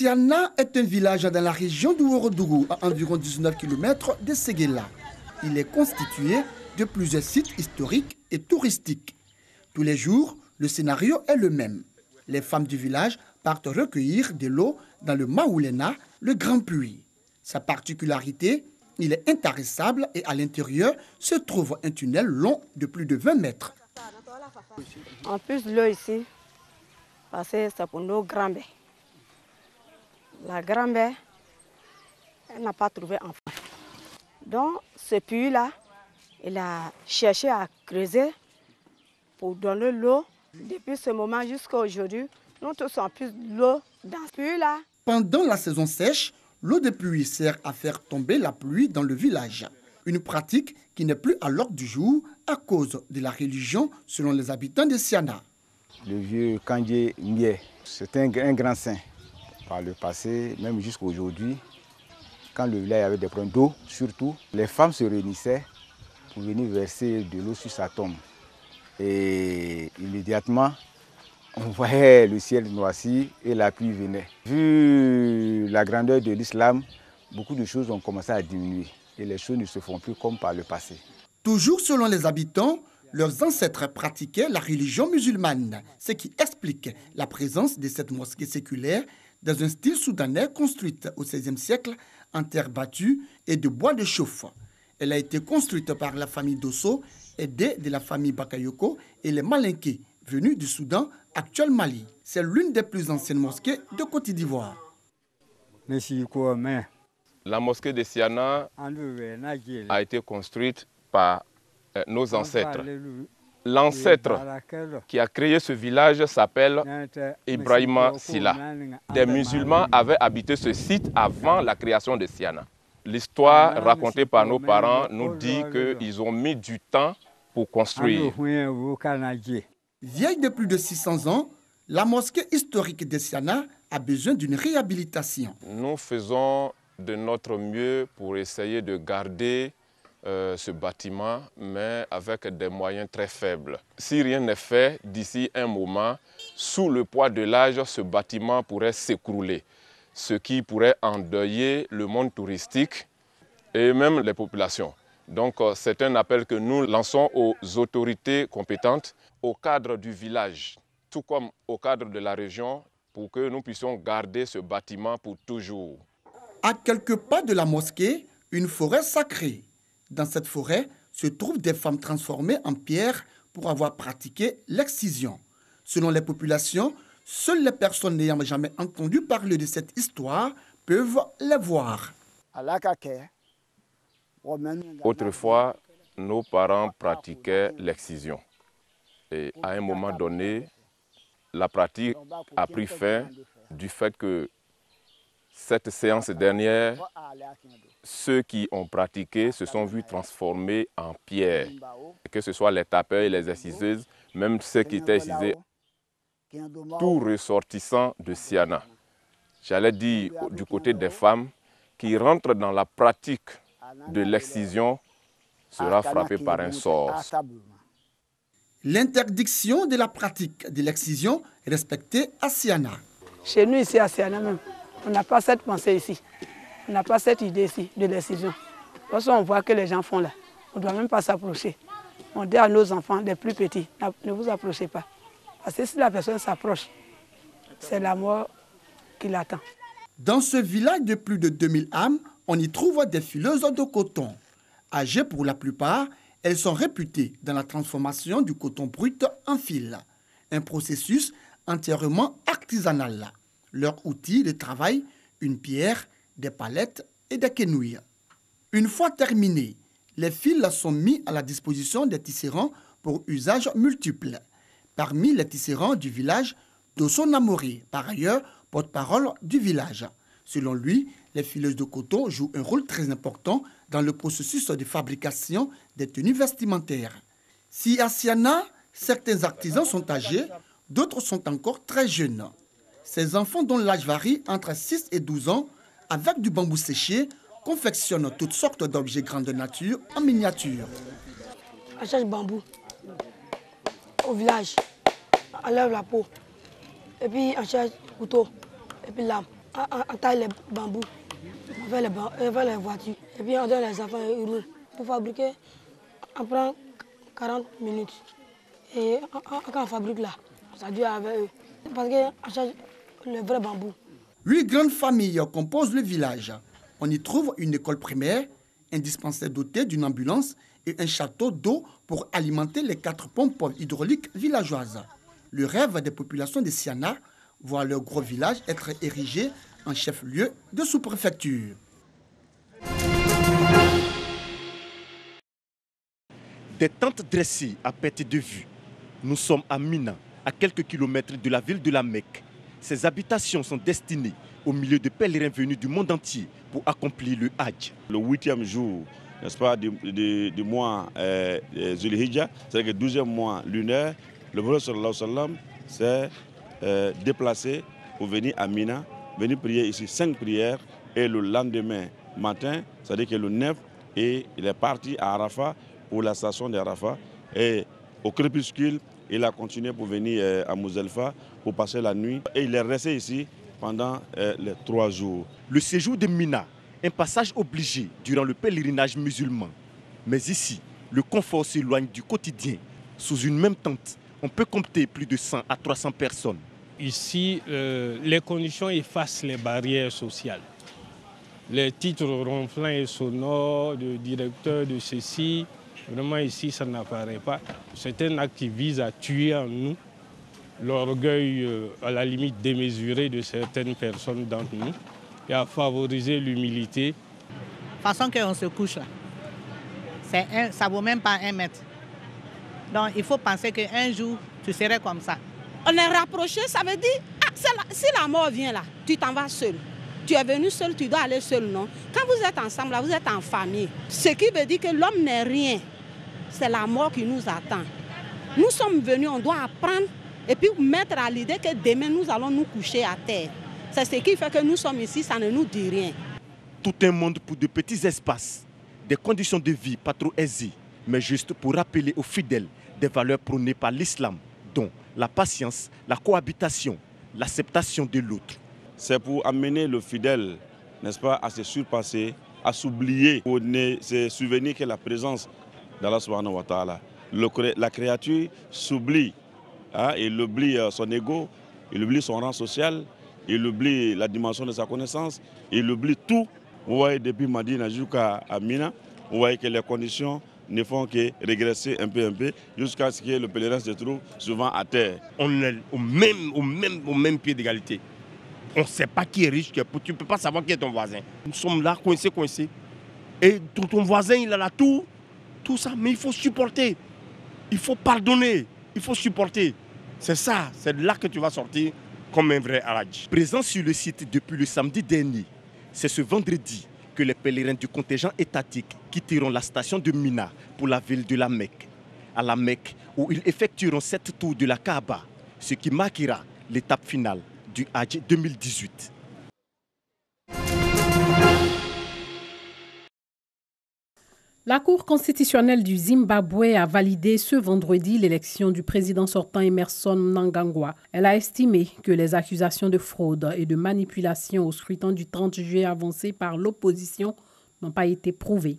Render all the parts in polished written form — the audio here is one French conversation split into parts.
Siana est un village dans la région d'Ouorodougou, à environ 19 km de Séguéla. Il est constitué de plusieurs sites historiques et touristiques. Tous les jours, le scénario est le même. Les femmes du village partent recueillir de l'eau dans le Maoulena, le grand puits. Sa particularité, il est intarissable et à l'intérieur se trouve un tunnel long de plus de 20 mètres. En plus, l'eau ici, parce que c'est pour nos grands-mères. La grand-mère, elle n'a pas trouvé enfant. Donc, ce puits-là, elle a cherché à creuser pour donner l'eau. Depuis ce moment jusqu'à aujourd'hui, nous tous en plus l'eau dans ce puits-là. Pendant la saison sèche, l'eau de pluie sert à faire tomber la pluie dans le village. Une pratique qui n'est plus à l'ordre du jour à cause de la religion selon les habitants de Siana. Le vieux Kandje Mié, c'était un grand saint. Par le passé, même jusqu'à aujourd'hui, quand le village avait des problèmes d'eau, surtout, les femmes se réunissaient pour venir verser de l'eau sur sa tombe. Et immédiatement, on voyait le ciel noirci et la pluie venait. Vu la grandeur de l'islam, beaucoup de choses ont commencé à diminuer et les choses ne se font plus comme par le passé. Toujours selon les habitants, leurs ancêtres pratiquaient la religion musulmane, ce qui explique la présence de cette mosquée séculaire dans un style soudanais construite au XVIe siècle en terre battue et de bois de chauffe. Elle a été construite par la famille Dosso, aidée de la famille Bakayoko et les Malinké, venus du Soudan, actuel Mali. C'est l'une des plus anciennes mosquées de Côte d'Ivoire. La mosquée de Siana a été construite par nos ancêtres. L'ancêtre qui a créé ce village s'appelle Ibrahima Silla. Des musulmans avaient habité ce site avant la création de Siana. L'histoire racontée par nos parents nous dit qu'ils ont mis du temps pour construire. Vieille de plus de 600 ans, la mosquée historique de Siana a besoin d'une réhabilitation. Nous faisons de notre mieux pour essayer de garder ce bâtiment, mais avec des moyens très faibles. Si rien n'est fait, d'ici un moment, sous le poids de l'âge, ce bâtiment pourrait s'écrouler, ce qui pourrait endeuiller le monde touristique et même les populations. Donc c'est un appel que nous lançons aux autorités compétentes, au cadre du village, tout comme au cadre de la région, pour que nous puissions garder ce bâtiment pour toujours. À quelques pas de la mosquée, une forêt sacrée. Dans cette forêt se trouvent des femmes transformées en pierre pour avoir pratiqué l'excision. Selon les populations, seules les personnes n'ayant jamais entendu parler de cette histoire peuvent les voir. Autrefois, nos parents pratiquaient l'excision. Et à un moment donné, la pratique a pris fin du fait que cette séance dernière, ceux qui ont pratiqué se sont vus transformés en pierre. Que ce soit les tapeurs et les exciseuses, même ceux qui étaient excisés, tout ressortissant de Siana. J'allais dire du côté des femmes qui rentrent dans la pratique de l'excision sera frappé par un sort. L'interdiction de la pratique de l'excision est respectée à Siana. Chez nous ici à Siana même, on n'a pas cette pensée ici. On n'a pas cette idée ici de l'excision. Lorsqu'on voit que les gens font là, on ne doit même pas s'approcher. On dit à nos enfants, les plus petits, ne vous approchez pas. Parce que si la personne s'approche, c'est la mort qui l'attend. Dans ce village de plus de 2000 âmes, on y trouve des fileuses de coton. Âgées pour la plupart, elles sont réputées dans la transformation du coton brut en fil. Un processus entièrement artisanal. Leur outil de travail, une pierre, des palettes et des quenouilles. Une fois terminés, les fils sont mis à la disposition des tisserands pour usage multiple. Parmi les tisserands du village, Dosso Namoré, par ailleurs porte-parole du village. Selon lui, les fileuses de coton jouent un rôle très important dans le processus de fabrication des tenues vestimentaires. Si à Siana, certains artisans sont âgés, d'autres sont encore très jeunes. Ces enfants dont l'âge varie entre 6 et 12 ans, avec du bambou séché, confectionnent toutes sortes d'objets grandeur nature en miniature. On cherche bambou au village, on lève la peau, et puis on cherche couteau, et puis lame. on taille les bambous, on fait les voitures, et puis on donne les enfants et ils roulent. Pour fabriquer, on prend 40 minutes. Et quand on fabrique là, ça dure avec eux. Parce qu'on cherche le vrai bambou. 8 grandes familles composent le village. On y trouve une école primaire, un dispensaire doté d'une ambulance et un château d'eau pour alimenter les 4 pompes hydrauliques villageoises. Le rêve des populations de Siana, voir leur gros village être érigé en chef-lieu de sous-préfecture. Des tentes dressées à perte de vue. Nous sommes à Mina, à quelques kilomètres de la ville de la Mecque. Ces habitations sont destinées au milieu de pèlerins venus du monde entier pour accomplir le Hajj. Le 8e jour, n'est-ce pas, du mois Zulhijjah, c'est-à-dire le 12e mois lunaire, le prophète sallallahu alayhi wa sallam s'est déplacé pour venir à Mina, venir prier ici 5 prières et le lendemain matin, c'est-à-dire que le 9, et il est parti à Arafat pour la station d'Arafat et au crépuscule, il a continué pour venir à Mouzdelfa pour passer la nuit et il est resté ici pendant les 3 jours. Le séjour de Mina, un passage obligé durant le pèlerinage musulman. Mais ici, le confort s'éloigne du quotidien. Sous une même tente, on peut compter plus de 100 à 300 personnes. Ici, les conditions effacent les barrières sociales. Les titres ronflants et sonores de directeur de ceci, vraiment ici, ça n'apparaît pas. C'est un acte qui vise à tuer en nous l'orgueil, à la limite démesuré de certaines personnes d'entre nous et à favoriser l'humilité. La façon qu'on se couche, ça ne vaut même pas 1 mètre. Donc il faut penser qu'un jour, tu serais comme ça. On est rapproché, ça veut dire, si la mort vient là, tu t'en vas seul. Tu es venu seul, tu dois aller seul, non? Quand vous êtes ensemble, là, vous êtes en famille. Ce qui veut dire que l'homme n'est rien. C'est la mort qui nous attend. Nous sommes venus, on doit apprendre et puis mettre à l'idée que demain, nous allons nous coucher à terre. C'est ce qui fait que nous sommes ici, ça ne nous dit rien. Tout un monde pour de petits espaces, des conditions de vie pas trop aisées, mais juste pour rappeler aux fidèles des valeurs prônées par l'islam, dont la patience, la cohabitation, l'acceptation de l'autre. C'est pour amener le fidèle, n'est-ce pas, à se surpasser, à s'oublier, pour se souvenir que la présence d'Allah subhanahu wa ta'ala. La créature s'oublie, hein, il oublie son ego, il oublie son rang social, il oublie la dimension de sa connaissance, il oublie tout. Vous voyez, depuis Madina jusqu'à Mina, vous voyez que les conditions ne font que régresser un peu, jusqu'à ce que le pèlerin se trouve souvent à terre. On est au même pied d'égalité. On ne sait pas qui est riche, tu ne peux pas savoir qui est ton voisin. Nous sommes là, coincés. Et ton voisin, il a là tout ça, mais il faut supporter. Il faut pardonner, il faut supporter. C'est ça, c'est de là que tu vas sortir comme un vrai Hajj. Présent sur le site depuis le samedi dernier, c'est ce vendredi que les pèlerins du contingent étatique quitteront la station de Mina pour la ville de la Mecque. À la Mecque, où ils effectueront 7 tours de la Kaaba, ce qui marquera l'étape finale du Hajj 2018. La Cour constitutionnelle du Zimbabwe a validé ce vendredi l'élection du président sortant Emmerson Mnangagwa. Elle a estimé que les accusations de fraude et de manipulation au scrutin du 30 juillet avancées par l'opposition n'ont pas été prouvées.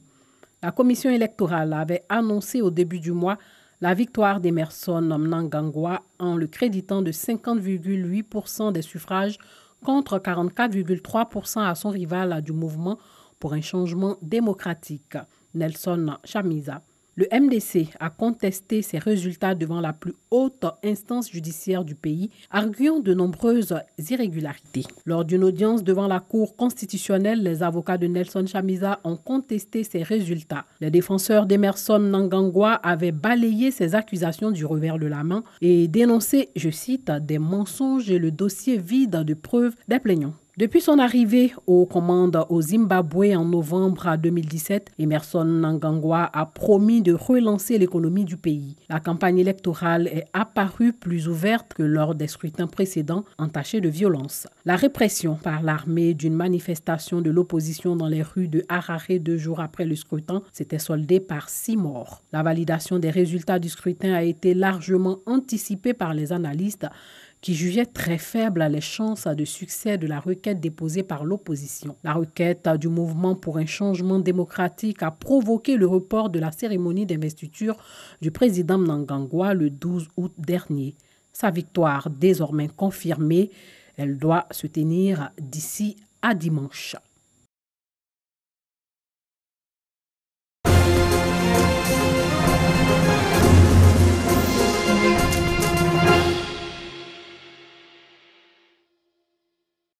La commission électorale avait annoncé au début du mois la victoire d'Emmerson Mnangagwa en le créditant de 50,8% des suffrages contre 44,3% à son rival du mouvement pour un changement démocratique, Nelson Chamisa. Le MDC a contesté ces résultats devant la plus haute instance judiciaire du pays, arguant de nombreuses irrégularités. Lors d'une audience devant la Cour constitutionnelle, les avocats de Nelson Chamisa ont contesté ces résultats. Les défenseurs d'Emmerson Mnangagwa avaient balayé ces accusations du revers de la main et dénoncé, je cite, des mensonges et le dossier vide de preuves des plaignants. Depuis son arrivée aux commandes au Zimbabwe en novembre 2017, Emmerson Mnangagwa a promis de relancer l'économie du pays. La campagne électorale est apparue plus ouverte que lors des scrutins précédents, entachée de violence. La répression par l'armée d'une manifestation de l'opposition dans les rues de Harare 2 jours après le scrutin s'était soldée par 6 morts. La validation des résultats du scrutin a été largement anticipée par les analystes qui jugeait très faibles les chances de succès de la requête déposée par l'opposition. La requête du mouvement pour un changement démocratique a provoqué le report de la cérémonie d'investiture du président Mnangagwa le 12 août dernier. Sa victoire désormais confirmée, elle doit se tenir d'ici à dimanche.